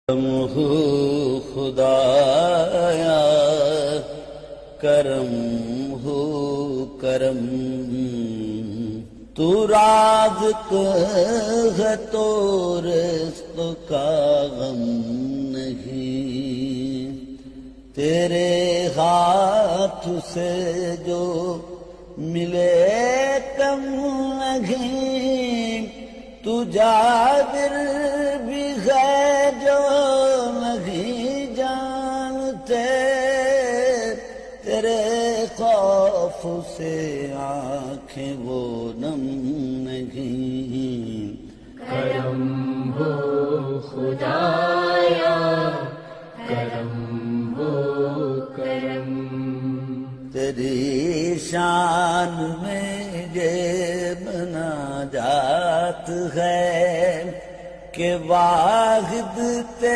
ہو خدایا کرم ہو کرم، تو رازق ہے تو رزق کا غم نہیں، تیرے ہاتھ سے جو ملے کم نہیں، تو جابر بھی ہے جو نہیں جانتے، تیرے خوف سے آنکھیں وہ نم نہیں۔ کرم ہو خدایا کرم ہو کرم، تیری شان میں یہ مناجات ہے کہ واحد تیرے